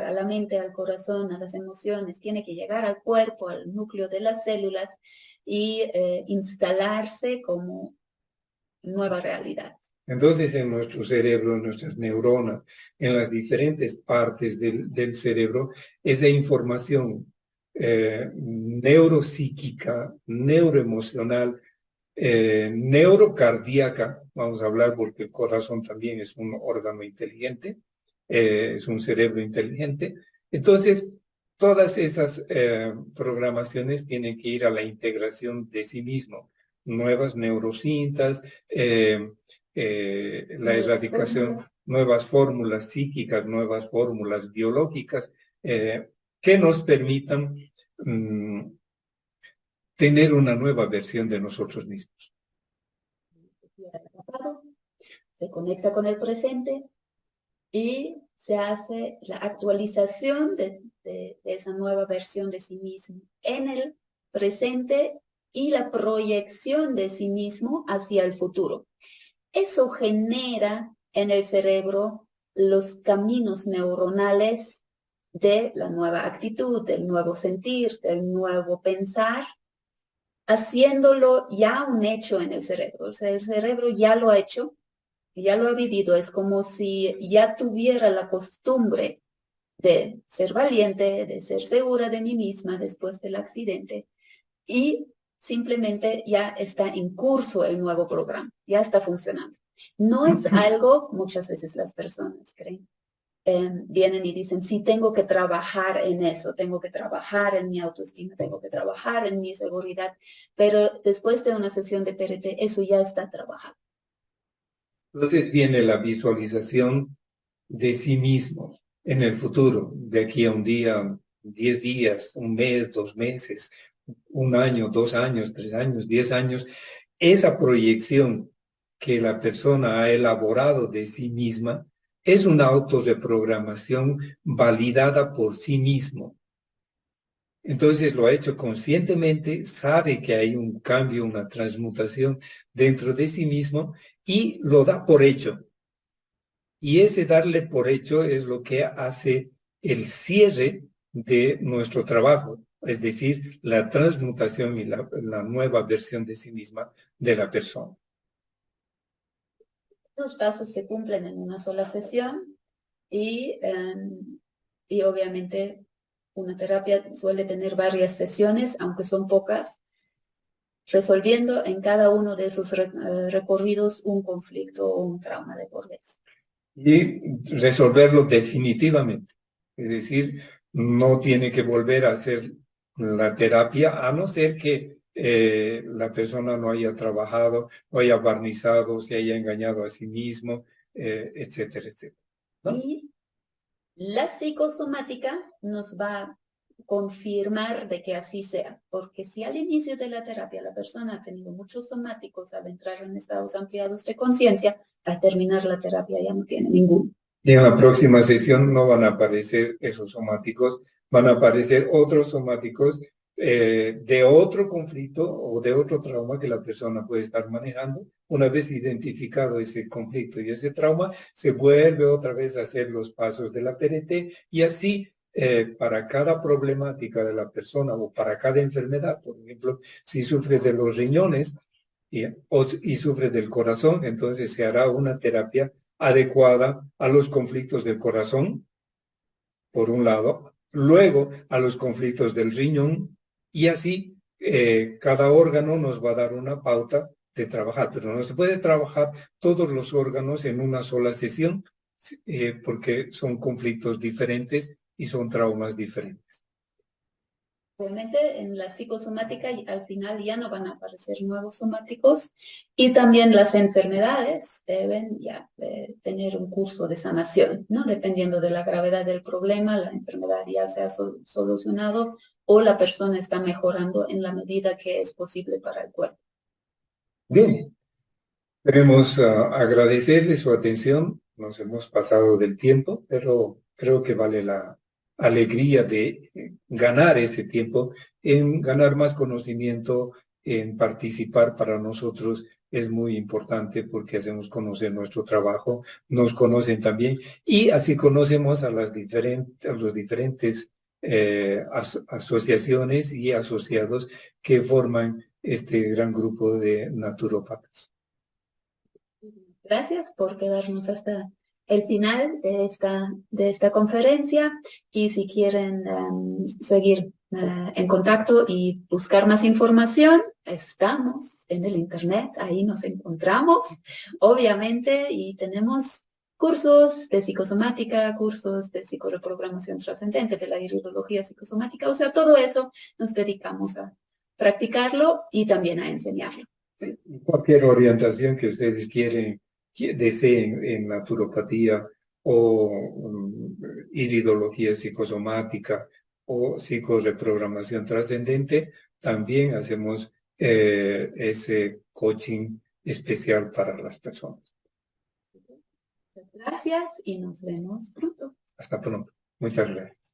a la mente, al corazón, a las emociones, tiene que llegar al cuerpo, al núcleo de las células y instalarse como nueva realidad.
Entonces, en nuestro cerebro, en nuestras neuronas, en las diferentes partes del cerebro, esa información neuropsíquica, neuroemocional, neurocardíaca, vamos a hablar porque el corazón también es un órgano inteligente, es un cerebro inteligente. Entonces, todas esas programaciones tienen que ir a la integración de sí mismo, nuevas neurocintas, la erradicación, nuevas fórmulas psíquicas, nuevas fórmulas biológicas, que nos permitan tener una nueva versión de nosotros mismos.
Se conecta con el presente y se hace la actualización de esa nueva versión de sí mismo en el presente y la proyección de sí mismo hacia el futuro. Eso genera en el cerebro los caminos neuronales de la nueva actitud, del nuevo sentir, del nuevo pensar, haciéndolo ya un hecho en el cerebro. O sea, el cerebro ya lo ha hecho, ya lo ha vivido. Es como si ya tuviera la costumbre de ser valiente, de ser segura de mí misma después del accidente y simplemente ya está en curso el nuevo programa, ya está funcionando. No es algo, muchas veces las personas creen, vienen y dicen, sí, tengo que trabajar en eso, tengo que trabajar en mi autoestima, tengo que trabajar en mi seguridad, pero después de una sesión de PRT, eso ya está trabajado.
Entonces viene la visualización de sí mismo en el futuro, de aquí a un día, 10 días, un mes, 2 meses, un año, 2 años, 3 años, 10 años. Esa proyección que la persona ha elaborado de sí misma es una autorreprogramación validada por sí mismo. Entonces lo ha hecho conscientemente, sabe que hay un cambio, una transmutación dentro de sí mismo y lo da por hecho. Y ese darle por hecho es lo que hace el cierre de nuestro trabajo, es decir, la transmutación y la nueva versión de sí misma de la persona.
Los pasos se cumplen en una sola sesión y obviamente una terapia suele tener varias sesiones, aunque son pocas, resolviendo en cada uno de esos recorridos un conflicto o un trauma de por vez.
Y resolverlo definitivamente. Es decir, no tiene que volver a hacer la terapia, a no ser que la persona no haya trabajado, no haya barnizado, se haya engañado a sí mismo, etcétera, etcétera, ¿no?
Y la psicosomática nos va a confirmar de que así sea, porque si al inicio de la terapia la persona ha tenido muchos somáticos al entrar en estados ampliados de conciencia, al terminar la terapia ya no tiene ninguno.
Y en la próxima sesión no van a aparecer esos somáticos, van a aparecer otros somáticos de otro conflicto o de otro trauma que la persona puede estar manejando. Una vez identificado ese conflicto y ese trauma, se vuelve otra vez a hacer los pasos de la PRT y así para cada problemática de la persona o para cada enfermedad, por ejemplo, si sufre de los riñones y sufre del corazón, entonces se hará una terapia adecuada a los conflictos del corazón, por un lado, luego a los conflictos del riñón, y así cada órgano nos va a dar una pauta de trabajar, pero no se puede trabajar todos los órganos en una sola sesión porque son conflictos diferentes y son traumas diferentes.
Realmente en la psicosomática al final ya no van a aparecer nuevos somáticos y también las enfermedades deben ya tener un curso de sanación, ¿no? Dependiendo de la gravedad del problema, la enfermedad ya se ha solucionado o la persona está mejorando en la medida que es posible para el cuerpo.
Bien, queremos agradecerle su atención. Nos hemos pasado del tiempo, pero creo que vale la alegría de ganar ese tiempo, en ganar más conocimiento, en participar para nosotros es muy importante porque hacemos conocer nuestro trabajo, nos conocen también y así conocemos a los diferentes asociaciones y asociados que forman este gran grupo de naturópatas.
Gracias por quedarnos hasta el final de esta conferencia y si quieren seguir en contacto y buscar más información, estamos en el internet, ahí nos encontramos, obviamente, y tenemos cursos de psicosomática, cursos de psicoreprogramación trascendente, de la iridología psicosomática, o sea, todo eso nos dedicamos a practicarlo y también a enseñarlo.
Cualquier orientación que ustedes deseen en naturopatía o iridología psicosomática o psicoreprogramación trascendente, también hacemos ese coaching especial para las personas.
Muchas gracias y nos vemos pronto.
Hasta pronto. Muchas gracias.